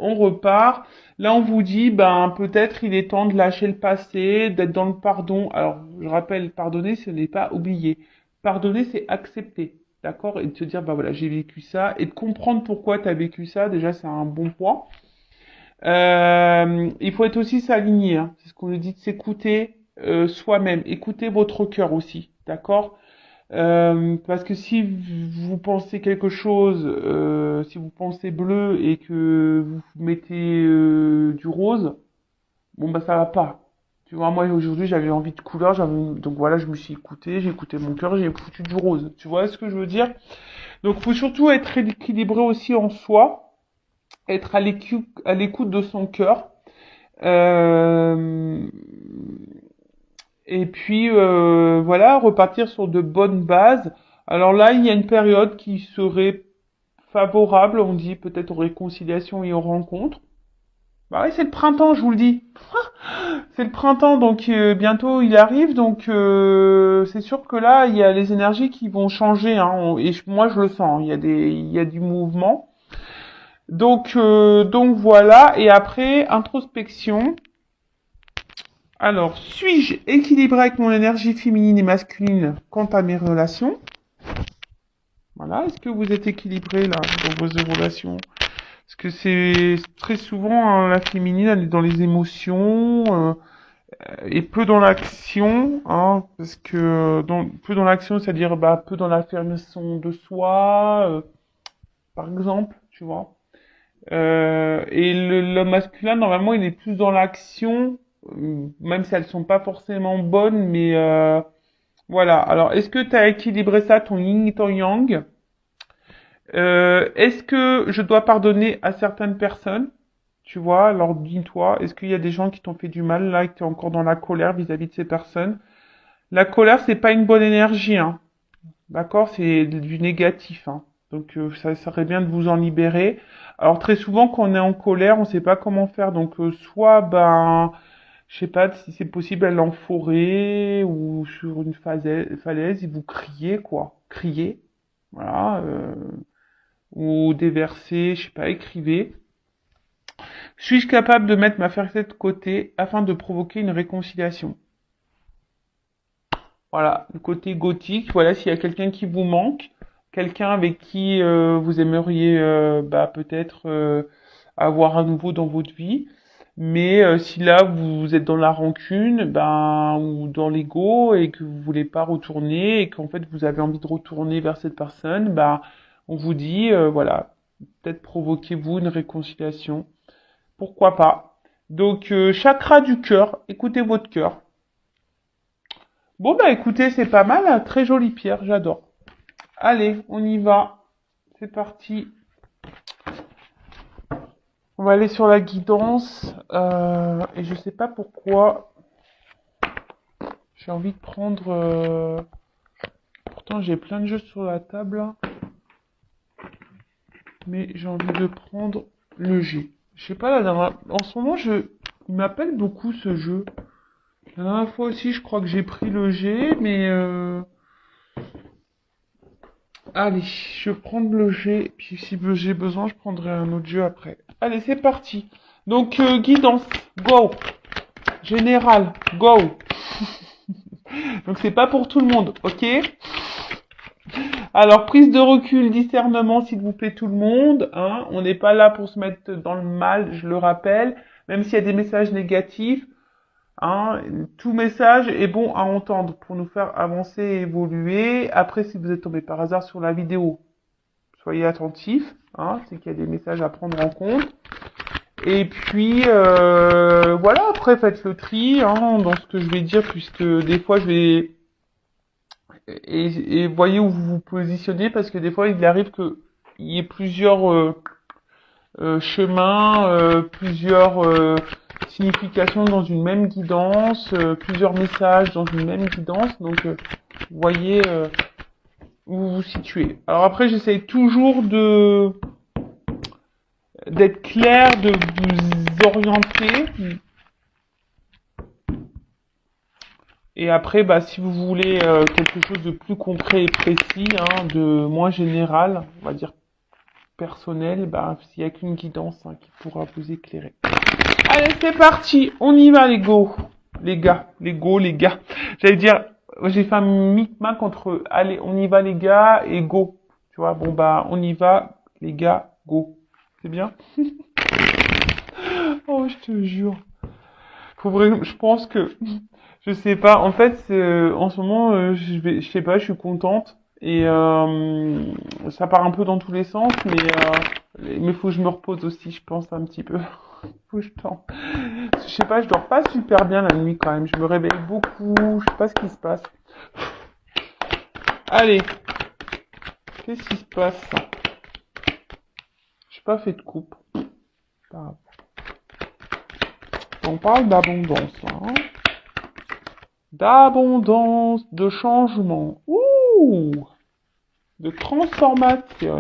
on repart. Là, on vous dit, ben, peut-être il est temps de lâcher le passé, d'être dans le pardon. Alors, je rappelle, pardonner, ce n'est pas oublier. Pardonner, c'est accepter, d'accord? Et de se dire, bah voilà, j'ai vécu ça, et de comprendre pourquoi tu as vécu ça, déjà, c'est un bon point. Il faut être aussi s'aligner, hein. C'est ce qu'on nous dit de s'écouter soi-même. Écoutez votre cœur aussi, d'accord? Parce que si vous pensez quelque chose, si vous pensez bleu et que vous mettez du rose, bon bah ça va pas. Tu vois, moi aujourd'hui j'avais envie de couleur, donc voilà, je me suis écouté, j'ai écouté mon cœur, j'ai foutu du rose. Tu vois ce que je veux dire? Donc faut surtout être équilibré aussi en soi, être à l'écoute de son cœur. Euh, et puis voilà, repartir sur de bonnes bases. Alors là, il y a une période qui serait favorable, on dit peut-être aux réconciliations et aux rencontres. Bah ouais, c'est le printemps, je vous le dis. C'est le printemps, donc bientôt il arrive, donc c'est sûr que là, il y a les énergies qui vont changer, hein, moi je le sens, il y a du mouvement. Donc voilà, et après, introspection. Alors, suis-je équilibré avec mon énergie féminine et masculine quant à mes relations? Voilà, est-ce que vous êtes équilibré là dans vos relations? Parce que c'est très souvent hein, la féminine, elle est dans les émotions et peu dans l'action, hein, parce que peu dans l'action, c'est-à-dire bah, peu dans l'affirmation de soi, par exemple, tu vois. Et le masculin, normalement, il est plus dans l'action, même si elles sont pas forcément bonnes, mais voilà. Alors, est-ce que tu as équilibré ça, ton yin et ton yang? Est-ce que je dois pardonner à certaines personnes? Tu vois, alors dis-toi, est-ce qu'il y a des gens qui t'ont fait du mal là, et que tu es encore dans la colère vis-à-vis de ces personnes? La colère, c'est pas une bonne énergie, hein. D'accord? C'est du négatif, hein. Donc ça serait bien de vous en libérer. Alors très souvent, quand on est en colère, on sait pas comment faire. Donc soit ben je sais pas si c'est possible aller en forêt ou sur une falaise et vous criez quoi. Criez. Voilà. Ou déverser, je sais pas, écrivez. Suis-je capable de mettre ma fierté de côté afin de provoquer une réconciliation? Voilà, le côté gothique. Voilà, s'il y a quelqu'un qui vous manque, quelqu'un avec qui vous aimeriez bah, peut-être avoir à nouveau dans votre vie. Mais si là vous êtes dans la rancune, ben ou dans l'ego et que vous voulez pas retourner et qu'en fait vous avez envie de retourner vers cette personne, ben on vous dit voilà, peut-être provoquez-vous une réconciliation. Pourquoi pas? Donc chakra du cœur, écoutez votre cœur. Bon bah écoutez, c'est pas mal, hein, très jolie pierre, j'adore. Allez, on y va. C'est parti. On va aller sur la guidance. Et je sais pas pourquoi. J'ai envie de prendre. Pourtant, j'ai plein de jeux sur la table. Là. Mais j'ai envie de prendre le G. Je sais pas, en ce moment, il m'appelle beaucoup ce jeu. La dernière fois aussi, je crois que j'ai pris le G, mais. Allez, je vais prendre le G. Puis si j'ai besoin, je prendrai un autre jeu après. Allez, c'est parti. Donc, guidance. Go. Général. Go. Donc c'est pas pour tout le monde, ok? Alors prise de recul, discernement, s'il vous plaît tout le monde. Hein. On n'est pas là pour se mettre dans le mal, je le rappelle. Même s'il y a des messages négatifs, hein, tout message est bon à entendre pour nous faire avancer et évoluer. Après, si vous êtes tombé par hasard sur la vidéo, soyez attentifs. Hein, c'est qu'il y a des messages à prendre en compte. Et puis voilà, après faites le tri hein, dans ce que je vais dire, puisque des fois je vais et voyez où vous vous positionnez parce que des fois il arrive que il y ait plusieurs chemins, plusieurs significations dans une même guidance, plusieurs messages dans une même guidance. Donc voyez où vous vous situez. Alors après j'essaye toujours de d'être clair, de vous orienter. Et après, bah, si vous voulez quelque chose de plus concret et précis, hein, de moins général, on va dire personnel, bah, s'il n'y a qu'une guidance qui pourra vous éclairer. Allez, c'est parti, on y va les go, les gars, les gars. J'allais dire, j'ai fait un micmac entre allez, on y va les gars et go. Tu vois, bon bah, on y va les gars, go. C'est bien? Oh, je te jure. Faut vraiment, je pense que, je sais pas, en fait, en ce moment, je sais pas, je suis contente. Et ça part un peu dans tous les sens, mais faut que je me repose aussi, je pense, un petit peu. Faut que je tente. Je sais pas, je dors pas super bien la nuit quand même. Je me réveille beaucoup, je sais pas ce qui se passe. Allez, qu'est-ce qui se passe? J'ai pas fait de coupe. Pas grave. On parle d'abondance, là, hein. D'abondance, de changement. Ouh! De transformation.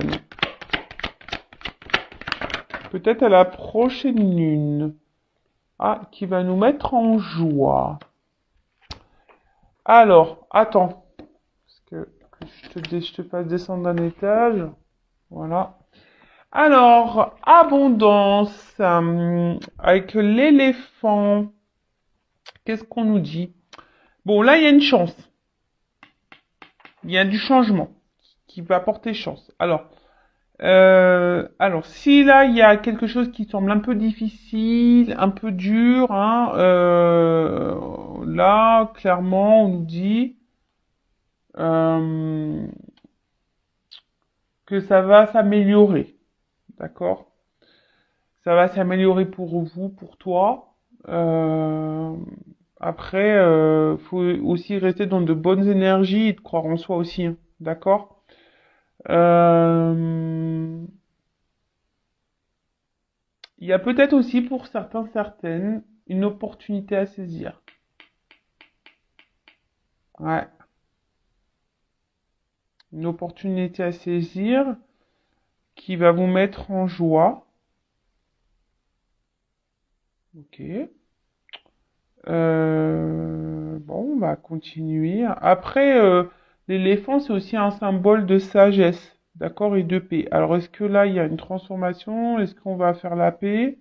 Peut-être à la prochaine lune. Ah, qui va nous mettre en joie. Alors, attends. Parce que je te fasse descendre d'un étage. Voilà. Alors, abondance. Avec l'éléphant. Qu'est-ce qu'on nous dit? Bon, là, il y a une chance. Il y a du changement qui va apporter chance. Alors, si là il y a quelque chose qui semble un peu difficile, un peu dur, hein, là clairement on nous dit euh, que ça va s'améliorer, d'accord? Ça va s'améliorer pour vous, pour toi. Euh, Après, faut aussi rester dans de bonnes énergies et de croire en soi aussi, hein, d'accord? Euh, Il y a peut-être aussi pour certains, certaines, une opportunité à saisir. Ouais, une opportunité à saisir qui va vous mettre en joie. Ok. Bon, on va continuer. Après, l'éléphant, c'est aussi un symbole de sagesse, d'accord, et de paix. Alors, est-ce que là, il y a une transformation? Est-ce qu'on va faire la paix?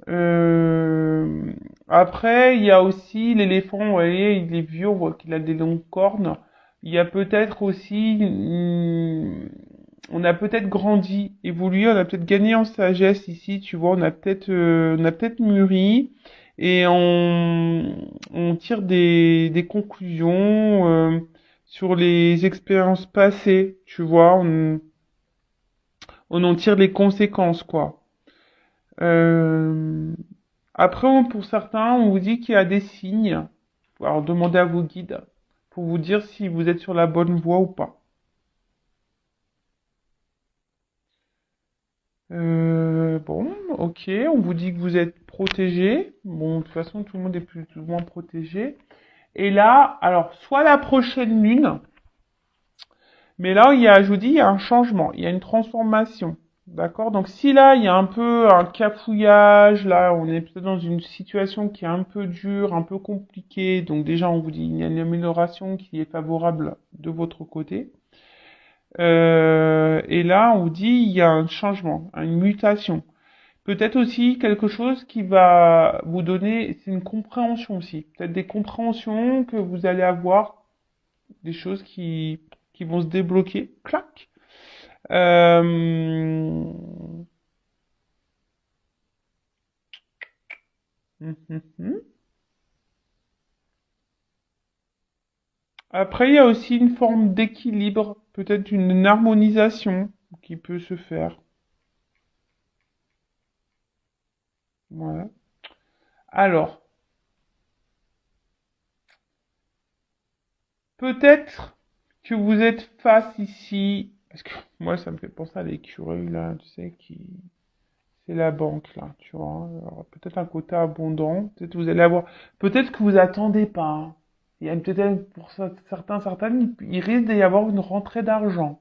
Euh, Après, il y a aussi l'éléphant, vous voyez, il est vieux, on voit qu'il a des longues cornes. Il y a peut-être aussi, on a peut-être grandi, évolué, on a peut-être gagné en sagesse ici, tu vois, on a peut-être mûri et on tire des conclusions sur les expériences passées, tu vois, on en tire les conséquences, quoi. Euh, Après, pour certains, on vous dit qu'il y a des signes. Alors, demandez à vos guides pour vous dire si vous êtes sur la bonne voie ou pas. Bon, ok, on vous dit que vous êtes protégé. Bon, de toute façon, tout le monde est plus ou moins protégé. Et là, alors, soit la prochaine lune, mais là, je vous dis, il y a un changement, il y a une transformation. D'accord? Donc si là, il y a un peu un cafouillage, là, on est peut-être dans une situation qui est un peu dure, un peu compliquée. Donc déjà, on vous dit, il y a une amélioration qui est favorable de votre côté. Et là, on vous dit, il y a un changement, une mutation. Peut-être aussi quelque chose qui va vous donner, c'est une compréhension aussi. Peut-être des compréhensions que vous allez avoir, des choses qui vont se débloquer. Clac. Euh... hum, hum, hum. Après, il y a aussi une forme d'équilibre, peut-être une harmonisation qui peut se faire. Voilà. Alors, peut-être que vous êtes face ici, parce que moi, ça me fait penser à l'écureuil, là, tu sais, c'est la banque, là, tu vois. Alors, peut-être un côté abondant, peut-être vous allez avoir, peut-être que vous attendez pas, hein. Il y a peut-être, pour certains, certaines, il risque d'y avoir une rentrée d'argent.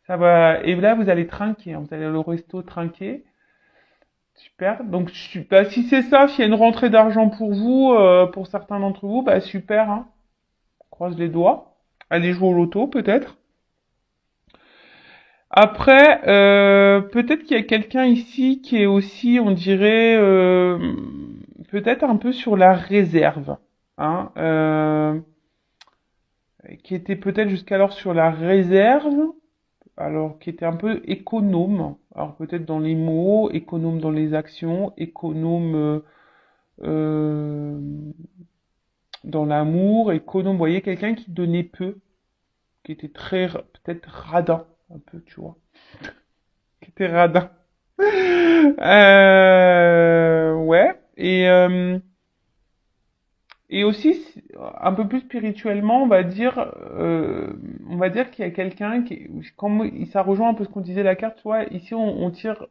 Ça va, et là, vous allez trinquer, hein. Vous allez au resto trinquer. Super. Donc, bah, si c'est ça, s'il y a une rentrée d'argent pour vous, pour certains d'entre vous, bah super, hein. Croise les doigts. Allez jouer au loto, peut-être. Après, peut-être qu'il y a quelqu'un ici qui est aussi, on dirait, peut-être un peu sur la réserve, hein, qui était peut-être jusqu'alors sur la réserve, alors qui était un peu économe, alors peut-être dans les mots, économe dans les actions, économe euh, dans l'amour, économe, vous voyez, quelqu'un qui donnait peu, qui était très, peut-être radin, un peu, tu vois, qui était radin. Ouais. Et aussi, un peu plus spirituellement, on va dire qu'il y a quelqu'un qui, comme ça rejoint un peu ce qu'on disait la carte, tu vois, ici on tire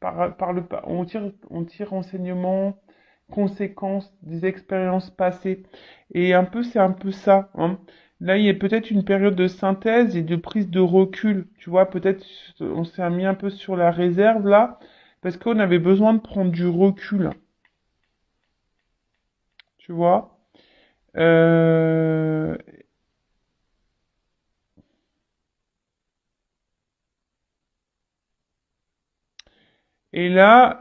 on tire enseignement, conséquences des expériences passées. Et un peu, c'est un peu ça, hein. Là, il y a peut-être une période de synthèse et de prise de recul. Tu vois, peut-être on s'est mis un peu sur la réserve là, parce qu'on avait besoin de prendre du recul. Tu vois. Euh, et là,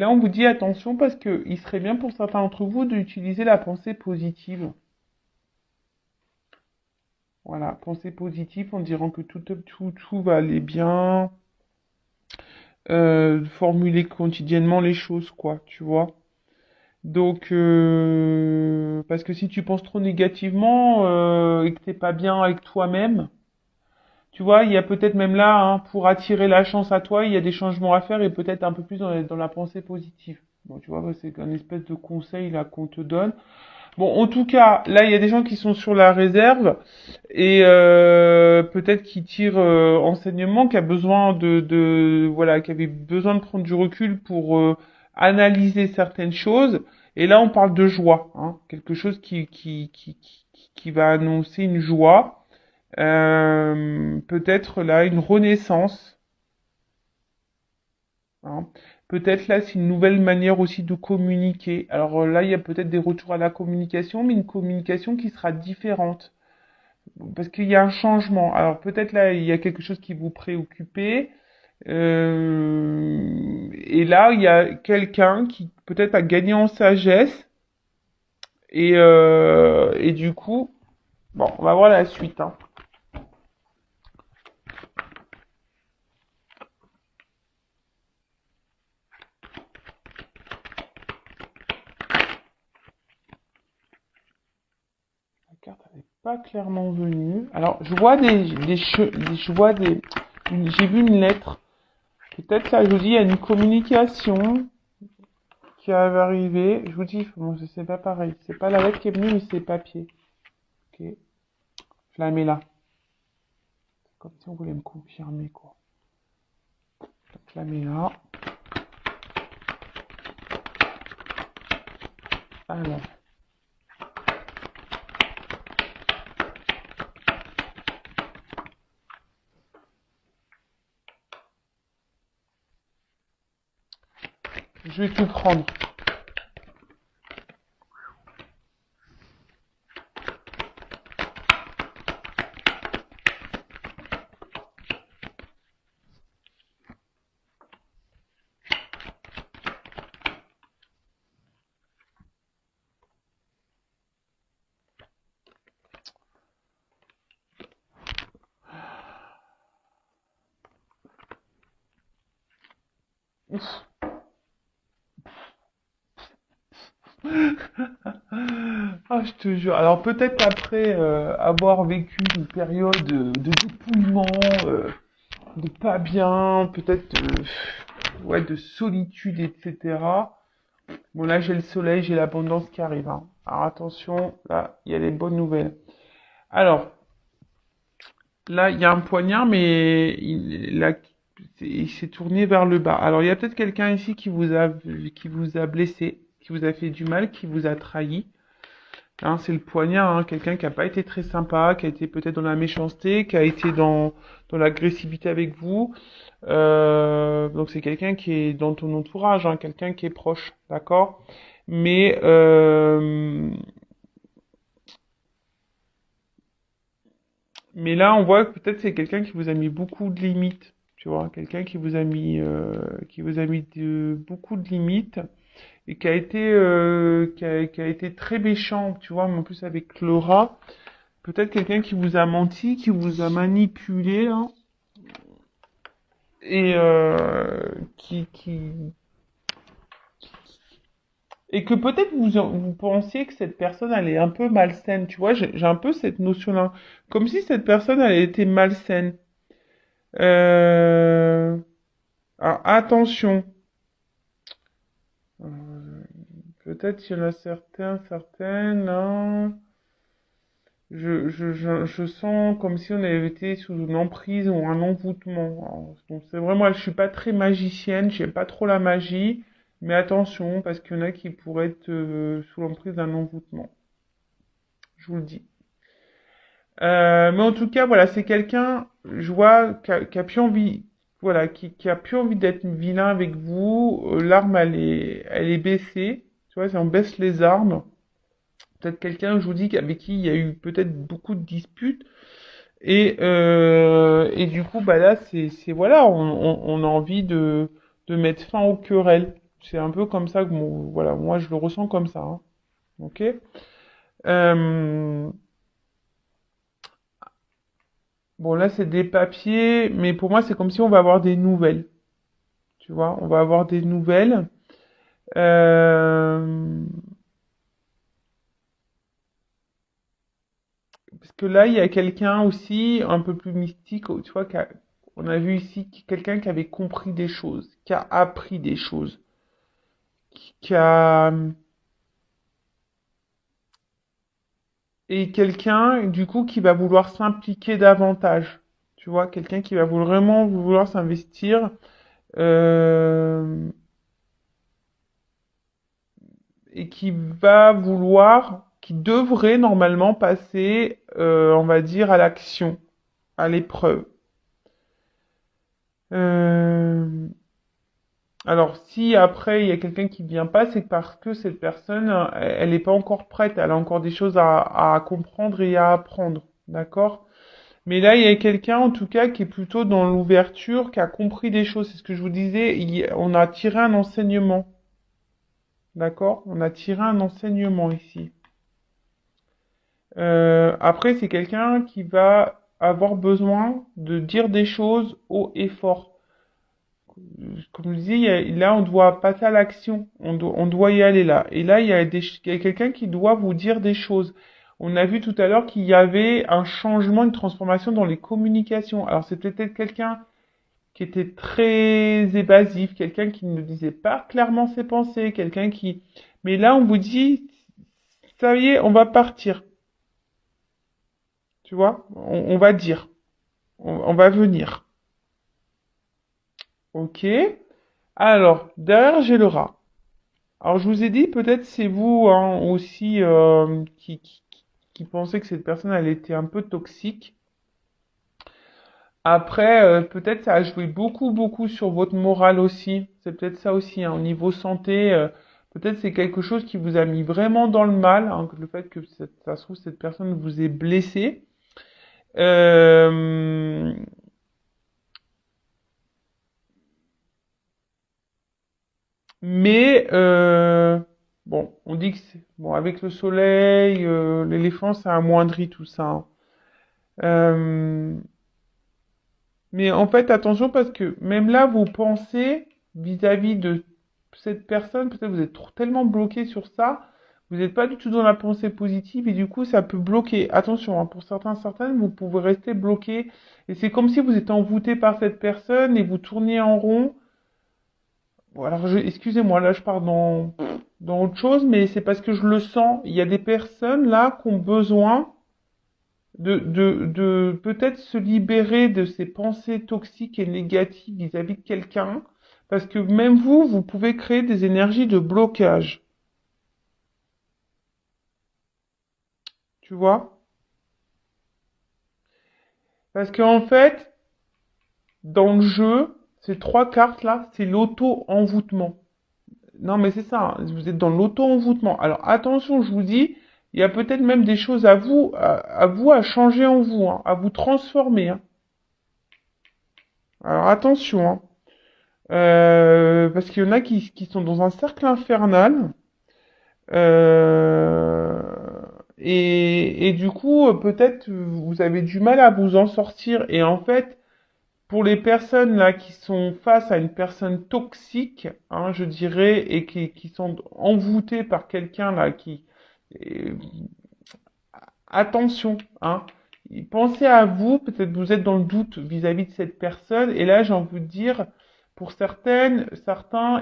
on vous dit attention parce que il serait bien pour certains d'entre vous d'utiliser la pensée positive. Voilà, pensée positive en disant que tout va aller bien, formuler quotidiennement les choses, quoi, tu vois. Donc, parce que si tu penses trop négativement et que t'es pas bien avec toi-même, tu vois, il y a peut-être même là, hein, pour attirer la chance à toi, il y a des changements à faire et peut-être un peu plus dans la pensée positive. Bon, tu vois, bah, c'est un espèce de conseil là qu'on te donne. Bon, en tout cas, là, il y a des gens qui sont sur la réserve et peut-être qui tirent enseignement, qui a besoin voilà, qui avait besoin de prendre du recul pour analyser certaines choses. Et là, on parle de joie, hein, quelque chose qui va annoncer une joie, peut-être là une renaissance, hein. Peut-être là, c'est une nouvelle manière aussi de communiquer. Alors là, il y a peut-être des retours à la communication, mais une communication qui sera différente. Parce qu'il y a un changement. Alors peut-être là, il y a quelque chose qui vous préoccupait. Et là, il y a quelqu'un qui peut-être a gagné en sagesse. Et du coup, bon, on va voir la suite, hein. La carte n'est pas clairement venue. Alors, je vois je vois j'ai vu une lettre. Peut-être là, je vous dis, il y a une communication qui va arriver. Je vous dis, bon, c'est pas pareil. C'est pas la lettre qui est venue, mais c'est le papier. Ok. Je la mets là. Comme si on voulait me confirmer, quoi. Donc, je la mets là. Alors, je vais tout prendre. Ah, je te jure. Alors, peut-être après avoir vécu une période de dépouillement, de pas bien, peut-être ouais, de solitude, etc. Bon, là, j'ai le soleil, j'ai l'abondance qui arrive, hein. Alors, attention, là, il y a des bonnes nouvelles. Alors, là, il y a un poignard, mais il s'est tourné vers le bas. Alors, il y a peut-être quelqu'un ici qui vous a blessé, qui vous a fait du mal, qui vous a trahi. Hein, c'est le poignard, hein, quelqu'un qui a pas été très sympa, qui a été peut-être dans la méchanceté, qui a été dans l'agressivité avec vous. Donc, c'est quelqu'un qui est dans ton entourage, hein, quelqu'un qui est proche, d'accord? Mais mais là, on voit que peut-être c'est quelqu'un qui vous a mis beaucoup de limites, tu vois, quelqu'un qui vous a mis beaucoup de limites et qui a été très méchant, tu vois, mais en plus avec Laura, peut-être quelqu'un qui vous a menti, qui vous a manipulé, hein, et et que peut-être vous pensiez que cette personne elle est un peu malsaine, tu vois, j'ai un peu cette notion-là, comme si cette personne elle était malsaine. Euh, alors, attention, Euh, peut-être qu'il y en a certaines, là. Je sens comme si on avait été sous une emprise ou un envoûtement. Alors, donc c'est vraiment, je suis pas très magicienne, j'aime pas trop la magie, mais attention, parce qu'il y en a qui pourraient être sous l'emprise d'un envoûtement. Je vous le dis. Mais en tout cas, voilà, c'est quelqu'un, je vois, qui a plus envie, voilà, qui a plus envie d'être vilain avec vous. L'arme, elle est baissée. Tu vois, si on baisse les armes. Peut-être quelqu'un, je vous dis, avec qui il y a eu peut-être beaucoup de disputes. Et du coup, bah là, voilà, on a envie de mettre fin aux querelles. C'est un peu comme ça que, voilà, moi, je le ressens comme ça. Hein. Ok? Euh, Bon, là, c'est des papiers, mais pour moi, c'est comme si on va avoir des nouvelles. Tu vois, on va avoir des nouvelles. Euh, Parce que là, il y a quelqu'un aussi, un peu plus mystique, tu vois, on a vu ici quelqu'un qui avait compris des choses, qui a appris des choses, qui a... Et quelqu'un, du coup, qui va vouloir s'impliquer davantage. Tu vois, quelqu'un qui va vraiment vouloir s'investir. Euh, et qui va vouloir, qui devrait normalement passer, on va dire, à l'action, à l'épreuve. Euh, alors, si après il y a quelqu'un qui vient pas, c'est parce que cette personne, elle n'est pas encore prête, elle a encore des choses à comprendre et à apprendre, d'accord? Mais là, il y a quelqu'un, en tout cas, qui est plutôt dans l'ouverture, qui a compris des choses. C'est ce que je vous disais, on a tiré un enseignement, d'accord? On a tiré un enseignement ici. Après, c'est quelqu'un qui va avoir besoin de dire des choses haut et fort. Comme je dis, là, on doit passer à l'action. On doit y aller là. Et là, il y a quelqu'un qui doit vous dire des choses. On a vu tout à l'heure qu'il y avait un changement, une transformation dans les communications. Alors, c'était peut-être quelqu'un qui était très évasif, quelqu'un qui ne disait pas clairement ses pensées, quelqu'un qui... Mais là, on vous dit, ça y est, on va partir. Tu vois, on va dire, on va venir. Ok. Alors, derrière, j'ai le rat. Alors, je vous ai dit, peut-être c'est vous hein, aussi qui pensez que cette personne, elle était un peu toxique. Après, peut-être ça a joué beaucoup sur votre morale aussi. C'est peut-être ça aussi, hein, au niveau santé. Peut-être c'est quelque chose qui vous a mis vraiment dans le mal. Hein, le fait que ça se trouve, cette personne vous ait blessé. Euh, Mais bon, on dit que bon avec le soleil, l'éléphant ça amoindrit tout ça. Hein. Euh, mais en fait attention parce que même là vos pensées vis-à-vis de cette personne, peut-être vous êtes tellement bloqué sur ça, vous n'êtes pas du tout dans la pensée positive et du coup ça peut bloquer. Attention, hein, pour certaines vous pouvez rester bloqué et c'est comme si vous êtes envoûté par cette personne et vous tournez en rond. Bon, alors, excusez-moi, là, je pars dans autre chose, mais c'est parce que je le sens. Il y a des personnes, là, qui ont besoin de peut-être se libérer de ces pensées toxiques et négatives vis-à-vis de quelqu'un. Parce que même vous, vous pouvez créer des énergies de blocage. Tu vois? Parce qu'en fait, dans le jeu, ces trois cartes-là, c'est l'auto-envoûtement. Non, mais c'est ça, hein, vous êtes dans l'auto-envoûtement. Alors attention, je vous dis, il y a peut-être même des choses à vous, à vous à changer en vous, hein, à vous transformer, hein. Alors attention, hein. Parce qu'il y en a qui sont dans un cercle infernal. euh, et du coup, peut-être vous avez du mal à vous en sortir. Et en fait, pour les personnes là qui sont face à une personne toxique, hein, je dirais, et qui sont envoûtées par quelqu'un là euh, attention, hein. Pensez à vous, peut-être vous êtes dans le doute vis-à-vis de cette personne, et là j'ai envie de dire, pour certains,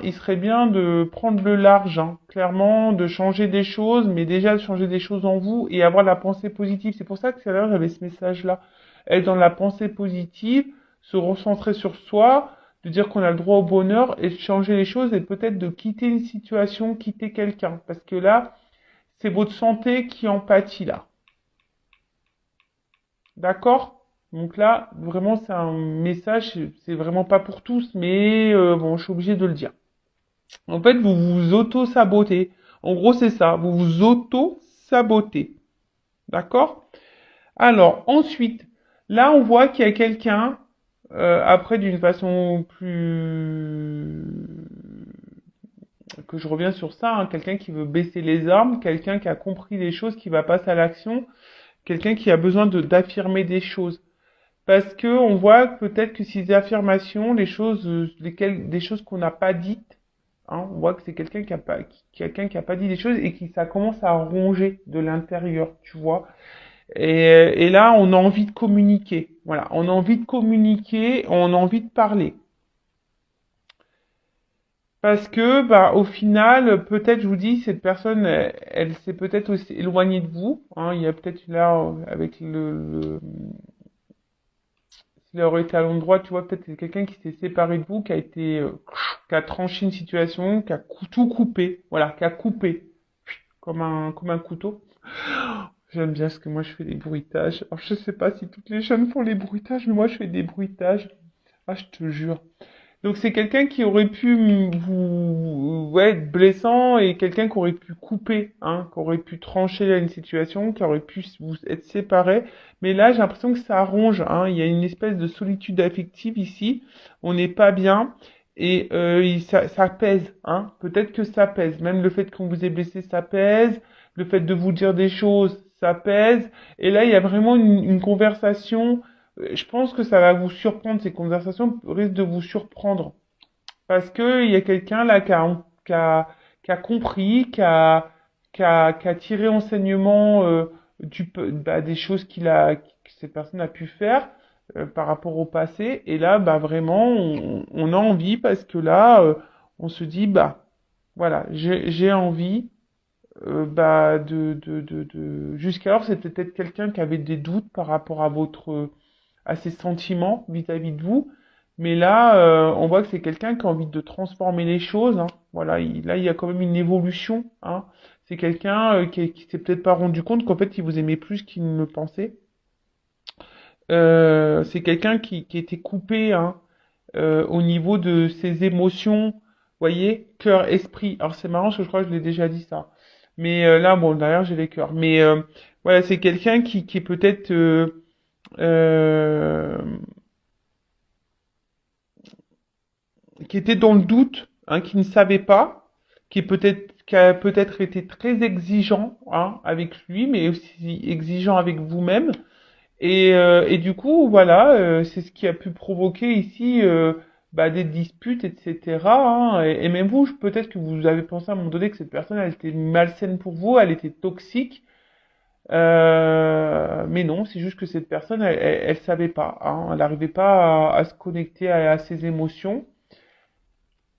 il serait bien de prendre le large, hein, clairement, de changer des choses, mais déjà de changer des choses en vous et avoir la pensée positive. C'est pour ça que tout à l'heure j'avais ce message-là. Être dans la pensée positive, se recentrer sur soi, de dire qu'on a le droit au bonheur et de changer les choses et peut-être de quitter une situation, quitter quelqu'un. Parce que là, c'est votre santé qui en pâtit là. D'accord? Donc là, vraiment, c'est un message, c'est vraiment pas pour tous, mais bon, je suis obligé de le dire. En fait, vous vous auto-sabotez. En gros, c'est ça, vous vous auto-sabotez. D'accord? Alors, ensuite, là, on voit qu'il y a quelqu'un, après, d'une façon plus... que je reviens sur ça, hein, quelqu'un qui veut baisser les armes, quelqu'un qui a compris les choses, qui va passer à l'action, quelqu'un qui a besoin d'affirmer des choses. Parce que on voit peut-être que ces affirmations, les choses, des choses qu'on n'a pas dites, hein, on voit que c'est quelqu'un qui a pas dit des choses et qui ça commence à ronger de l'intérieur, tu vois. Et là, on a envie de communiquer. Voilà, on a envie de communiquer, on a envie de parler. Parce que, bah, au final, peut-être, je vous dis, cette personne, elle s'est peut-être aussi éloignée de vous, hein. Il y a peut-être là, avec s'il aurait été à l'endroit, tu vois, peut-être c'est quelqu'un qui s'est séparé de vous, qui a été, qui a tranché une situation, qui a tout coupé, voilà, qui a coupé, comme un couteau. J'aime bien ce que moi je fais des bruitages. Alors je sais pas si toutes les jeunes font les bruitages, mais moi je fais des bruitages. Ah, je te jure. Donc c'est quelqu'un qui aurait pu vous ouais, être blessant et quelqu'un qui aurait pu couper, hein, qui aurait pu trancher là une situation, qui aurait pu vous être séparés. Mais là j'ai l'impression que ça ronge, hein. Il y a une espèce de solitude affective ici. On n'est pas bien et ça pèse, hein. Peut-être que ça pèse. Même le fait qu'on vous ait blessé, ça pèse. Le fait de vous dire des choses, ça pèse. Et là il y a vraiment une conversation. Je pense que ça va vous surprendre, ces conversations risquent de vous surprendre. Parce que il y a quelqu'un là qui a compris, qui a tiré enseignement des choses que cette personne a pu faire par rapport au passé. Et là, bah vraiment, on a envie parce que là, on se dit, bah voilà, j'ai envie jusqu'alors c'était peut-être quelqu'un qui avait des doutes par rapport à à ses sentiments vis-à-vis de vous, mais là on voit que c'est quelqu'un qui a envie de transformer les choses, hein. Voilà, là il y a quand même une évolution, hein. C'est quelqu'un qui s'est peut-être pas rendu compte qu'en fait il vous aimait plus qu'il ne le pensait. C'est quelqu'un qui était coupé, hein, au niveau de ses émotions, vous voyez, cœur, esprit. Alors c'est marrant parce que je crois que je l'ai déjà dit ça. Mais là, bon, d'ailleurs, j'ai les cœurs. Mais voilà, c'est quelqu'un qui est peut-être euh, qui était dans le doute, hein, qui ne savait pas, qui a peut-être été très exigeant, hein, avec lui, mais aussi exigeant avec vous-même. Et du coup, voilà, c'est ce qui a pu provoquer ici des disputes, etc., hein. Et même vous, peut-être que vous avez pensé à un moment donné que cette personne, elle était malsaine pour vous, elle était toxique. Mais non, c'est juste que cette personne, elle savait pas, hein, elle n'arrivait pas à se connecter à ses émotions.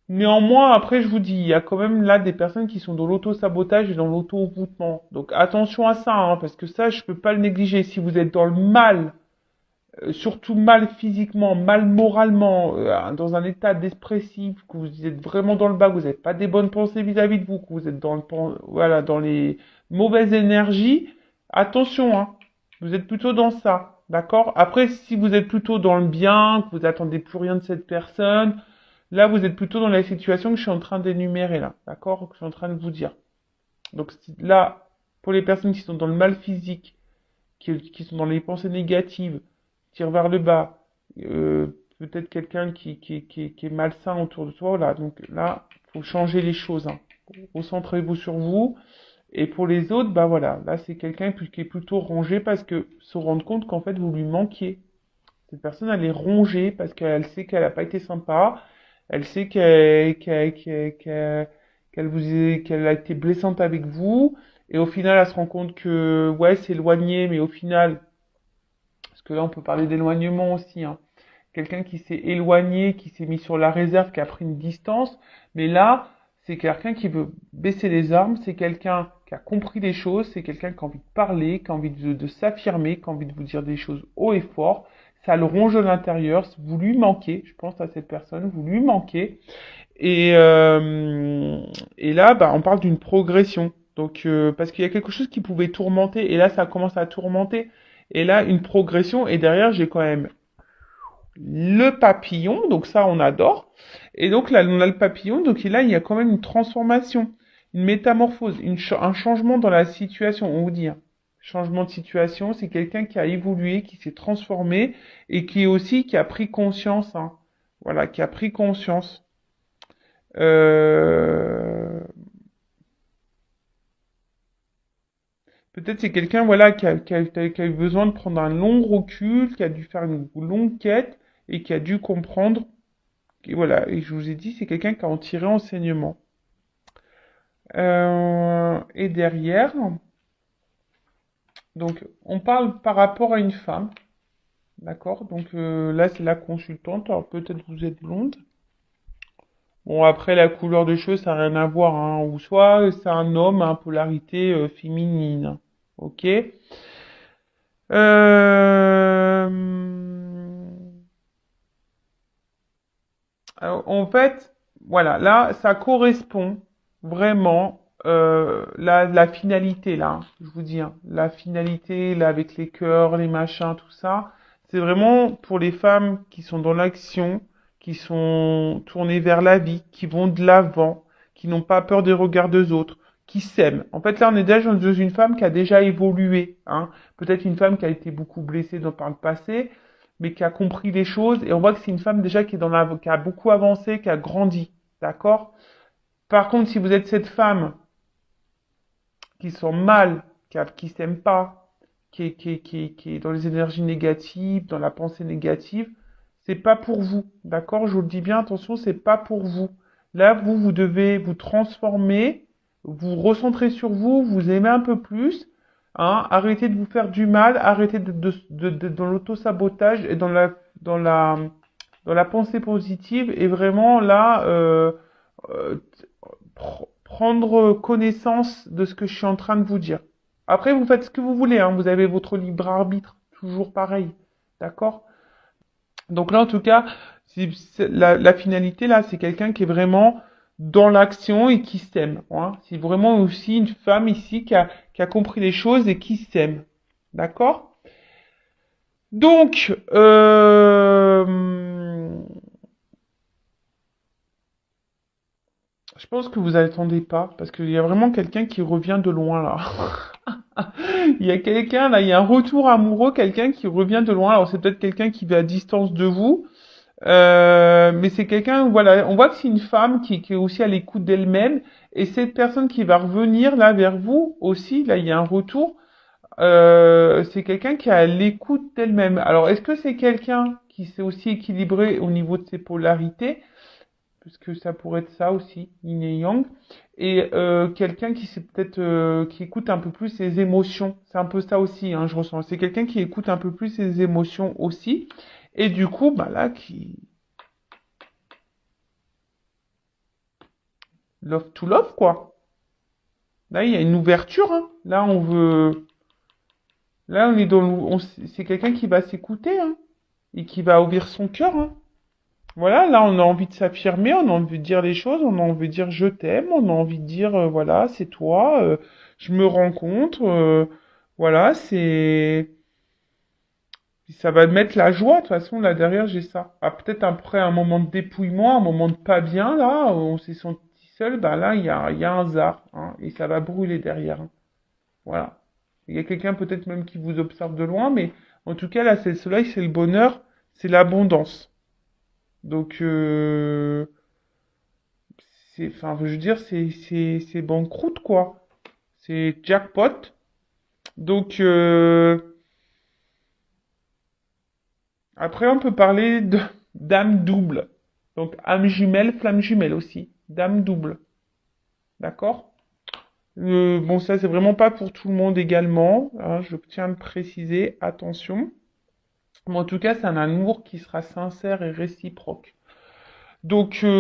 Néanmoins, après, je vous dis, il y a quand même là des personnes qui sont dans l'auto-sabotage et dans l'auto-envoûtement. Donc attention à ça, hein, parce que ça, je peux pas le négliger. Si vous êtes dans le mal, surtout mal physiquement, mal moralement, dans un état dépressif, que vous êtes vraiment dans le bas, que vous n'avez pas des bonnes pensées vis-à-vis de vous, que vous êtes voilà, dans les mauvaises énergies, attention, hein, vous êtes plutôt dans ça, d'accord? Après, si vous êtes plutôt dans le bien, que vous attendez plus rien de cette personne, Là, vous êtes plutôt dans la situation que je suis en train d'énumérer là, d'accord? Que je suis en train de vous dire. Donc là, pour les personnes qui sont dans le mal physique, qui sont dans les pensées négatives, tirent vers le bas, peut-être quelqu'un qui est malsain autour de toi, voilà. Donc là, faut changer les choses, hein. Recentrez-vous sur vous. Et pour les autres, bah voilà, là c'est quelqu'un qui est plutôt rangé parce que se rendre compte qu'en fait vous lui manquiez. Cette personne, elle est rongée parce qu'elle sait qu'elle n'a pas été sympa, elle sait qu'elle a été blessante avec vous, et au final, elle se rend compte que, ouais, c'est éloigné, mais au final, parce que là, on peut parler d'éloignement aussi, hein. Quelqu'un qui s'est éloigné, qui s'est mis sur la réserve, qui a pris une distance, mais là, c'est quelqu'un qui veut baisser les armes, c'est quelqu'un qui a compris les choses, c'est quelqu'un qui a envie de parler, qui a envie de s'affirmer, qui a envie de vous dire des choses haut et fort. Ça le ronge de l'intérieur, vous lui manquez, je pense à cette personne, vous lui manquez. Et, euh, et là, bah, on parle d'une progression. Donc, parce qu'il y a quelque chose qui pouvait tourmenter, et là, ça commence à tourmenter. Et là, une progression, et derrière, j'ai quand même le papillon, donc ça, on adore. Et donc là, on a le papillon, donc là, il y a quand même une transformation, une métamorphose, un changement dans la situation, on vous dit, hein. Changement de situation, c'est quelqu'un qui a évolué, qui s'est transformé, et qui aussi, qui a pris conscience, hein. Voilà, qui a pris conscience. Euh, Peut-être c'est quelqu'un voilà qui a eu besoin de prendre un long recul, qui a dû faire une longue quête et qui a dû comprendre. Et voilà, et je vous ai dit, c'est quelqu'un qui a en tiré enseignement. Et derrière, donc on parle par rapport à une femme, d'accord? Donc là c'est la consultante, alors peut-être vous êtes blonde. Bon après la couleur de cheveux ça n'a rien à voir, hein. Ou soit c'est un homme à polarité féminine, ok? Euh, alors, en fait, voilà, là, ça correspond vraiment la finalité là, hein, je vous dis, hein, la finalité là avec les cœurs, les machins, tout ça, c'est vraiment pour les femmes qui sont dans l'action, qui sont tournées vers la vie, qui vont de l'avant, qui n'ont pas peur des regards des autres, qui s'aiment. En fait, là, on est déjà dans une femme qui a déjà évolué, hein. Peut-être une femme qui a été beaucoup blessée par le passé, mais qui a compris les choses. Et on voit que c'est une femme déjà qui a beaucoup avancé, qui a grandi. D'accord? Par contre, si vous êtes cette femme qui sent mal, qui s'aime pas, qui est dans les énergies négatives, dans la pensée négative, c'est pas pour vous. D'accord? Je vous le dis bien, attention, c'est pas pour vous. Là, vous devez vous transformer, vous recentrer sur vous, vous aimer un peu plus, hein, arrêtez de vous faire du mal, arrêtez dans l'auto-sabotage et dans la pensée positive et vraiment là, euh, prendre connaissance de ce que je suis en train de vous dire. Après, vous faites ce que vous voulez, hein, vous avez votre libre arbitre, toujours pareil, d'accord? Donc là, en tout cas, la finalité, là, c'est quelqu'un qui est vraiment dans l'action et qui s'aime, hein. C'est vraiment aussi une femme ici qui a compris les choses et qui s'aime, d'accord? Donc, je pense que vous attendez pas, parce qu'il y a vraiment quelqu'un qui revient de loin là. Il y a quelqu'un là, il y a un retour amoureux, quelqu'un qui revient de loin. Alors c'est peut-être quelqu'un qui va à distance de vous, mais c'est quelqu'un, voilà, on voit que c'est une femme qui est aussi à l'écoute d'elle-même, et cette personne qui va revenir là vers vous aussi, là il y a un retour. C'est quelqu'un qui est à l'écoute d'elle-même. Alors est-ce que c'est quelqu'un qui s'est aussi équilibré au niveau de ses polarités? Parce que ça pourrait être ça aussi, yin et yang, et quelqu'un qui c'est peut-être qui écoute un peu plus ses émotions, c'est un peu ça aussi, hein, je ressens. C'est quelqu'un qui écoute un peu plus ses émotions aussi, et du coup, bah là, qui love to love quoi. Là, il y a une ouverture, hein. Là, là, on est c'est quelqu'un qui va s'écouter, hein, et qui va ouvrir son cœur, hein. Voilà, là on a envie de s'affirmer, on a envie de dire les choses, on a envie de dire je t'aime, on a envie de dire voilà, c'est toi, je me rencontre, voilà, c'est Puis ça va mettre la joie, de toute façon, là derrière, j'ai ça. Ah, peut-être après un moment de dépouillement, un moment de pas bien, là, où on s'est senti seul, bah là, il y a un zar, hein, et ça va brûler derrière, hein. Voilà. Il y a quelqu'un peut-être même qui vous observe de loin, mais en tout cas, là, c'est le soleil, c'est le bonheur, c'est l'abondance. Donc, enfin, je veux dire, c'est banqueroute, quoi. C'est jackpot. Donc, après, on peut parler de d'âme double. Donc, âme jumelle, flamme jumelle aussi. Dame double. D'accord? Bon, ça, c'est vraiment pas pour tout le monde également, hein, je tiens à le préciser. Attention. Mais en tout cas, c'est un amour qui sera sincère et réciproque. Donc, voilà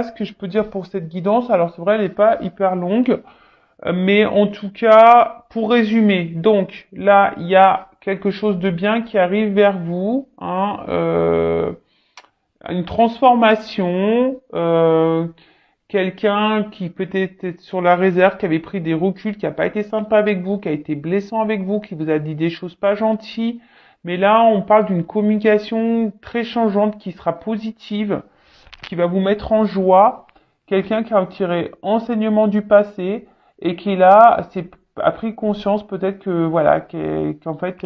ce que je peux dire pour cette guidance. Alors, c'est vrai, elle n'est pas hyper longue. Mais en tout cas, pour résumer, donc là, il y a quelque chose de bien qui arrive vers vous, hein, une transformation, quelqu'un qui peut-être est sur la réserve, qui avait pris des reculs, qui n'a pas été sympa avec vous, qui a été blessant avec vous, qui vous a dit des choses pas gentilles. Mais là, on parle d'une communication très changeante qui sera positive, qui va vous mettre en joie. Quelqu'un qui a tiré enseignement du passé et qui là a pris conscience peut-être que voilà qu'en fait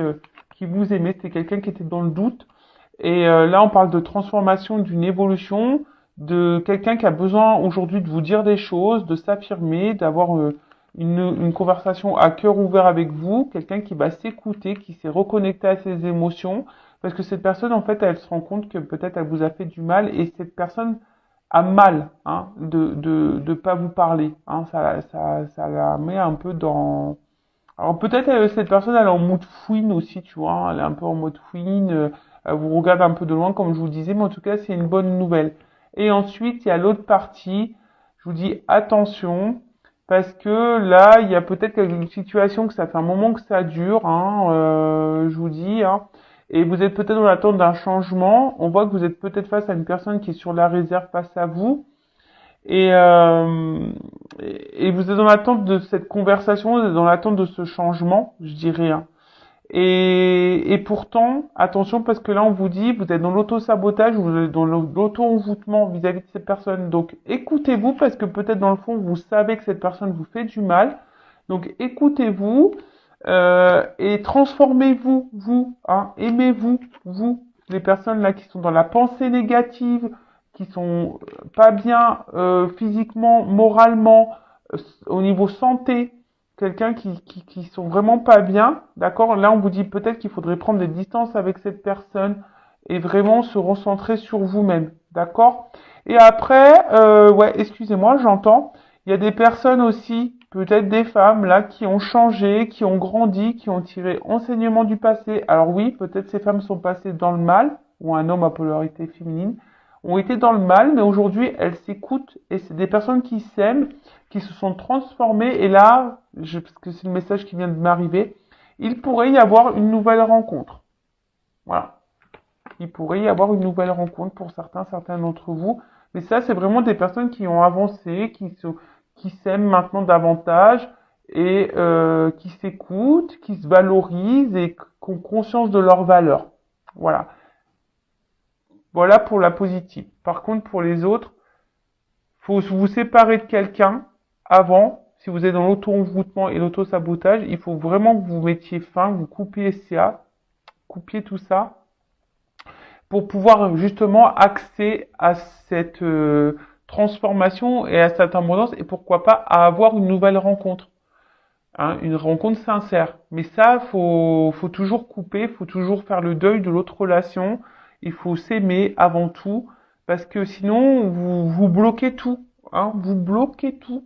qui vous aimait, c'était quelqu'un qui était dans le doute. Et là, on parle de transformation, d'une évolution, de quelqu'un qui a besoin aujourd'hui de vous dire des choses, de s'affirmer, d'avoir une conversation à cœur ouvert avec vous, quelqu'un qui va s'écouter, qui s'est reconnecté à ses émotions, parce que cette personne, en fait, elle se rend compte que peut-être elle vous a fait du mal, et cette personne a mal hein, de pas vous parler. Hein, ça la met un peu dans... Alors peut-être cette personne, elle est en mode fouine aussi, tu vois, elle est un peu en mode fouine, elle vous regarde un peu de loin, comme je vous disais, mais en tout cas, c'est une bonne nouvelle. Et ensuite, il y a l'autre partie, je vous dis attention, parce que là, il y a peut-être une situation que ça fait un moment que ça dure, hein, je vous dis, hein, et vous êtes peut-être dans l'attente d'un changement. On voit que vous êtes peut-être face à une personne qui est sur la réserve face à vous, et, et vous êtes dans l'attente de cette conversation, vous êtes dans l'attente de ce changement, je dirais, hein. Et pourtant, attention parce que là on vous dit, vous êtes dans l'auto-sabotage, vous êtes dans l'auto-envoûtement vis-à-vis de cette personne. Donc écoutez-vous parce que peut-être dans le fond vous savez que cette personne vous fait du mal. Donc écoutez-vous et transformez-vous, vous, hein, aimez-vous, vous, les personnes là qui sont dans la pensée négative, qui sont pas bien physiquement, moralement, au niveau santé, quelqu'un qui sont vraiment pas bien, d'accord? Là, on vous dit peut-être qu'il faudrait prendre des distances avec cette personne et vraiment se recentrer sur vous-même, d'accord? Et après, ouais, excusez-moi, j'entends, il y a des personnes aussi, peut-être des femmes là, qui ont changé, qui ont grandi, qui ont tiré enseignement du passé. Alors oui, peut-être ces femmes sont passées dans le mal, ou un homme à polarité féminine, ont été dans le mal, mais aujourd'hui, elles s'écoutent et c'est des personnes qui s'aiment, qui se sont transformées. Et là, parce que c'est le message qui vient de m'arriver, il pourrait y avoir une nouvelle rencontre. Voilà. Il pourrait y avoir une nouvelle rencontre pour certains d'entre vous. Mais ça, c'est vraiment des personnes qui ont avancé, qui s'aiment maintenant davantage et qui s'écoutent, qui se valorisent et qui ont conscience de leurs valeurs. Voilà. Voilà pour la positive. Par contre, pour les autres, faut vous séparer de quelqu'un avant. Si vous êtes dans l'auto-envoûtement et l'auto-sabotage, il faut vraiment que vous mettiez fin, vous coupiez ça, coupiez tout ça, pour pouvoir justement accéder à cette transformation et à cette abondance, et pourquoi pas à avoir une nouvelle rencontre. Hein, une rencontre sincère. Mais ça, faut toujours couper, faut toujours faire le deuil de l'autre relation. Il faut s'aimer avant tout, parce que sinon, vous bloquez tout. Hein, vous bloquez tout.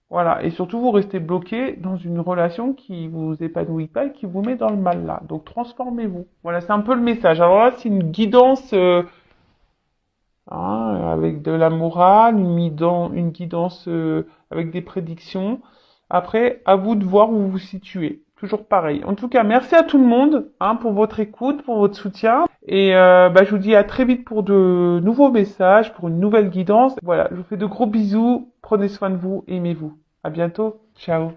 Voilà. Et surtout, vous restez bloqué dans une relation qui vous épanouit pas et qui vous met dans le mal là. Donc, transformez-vous. Voilà, c'est un peu le message. Alors là, c'est une guidance hein, avec de la morale, une guidance avec des prédictions. Après, à vous de voir où vous vous situez. Toujours pareil. En tout cas, merci à tout le monde hein, pour votre écoute, pour votre soutien. Et je vous dis à très vite pour de nouveaux messages, pour une nouvelle guidance. Voilà, je vous fais de gros bisous. Prenez soin de vous, aimez-vous. À bientôt. Ciao.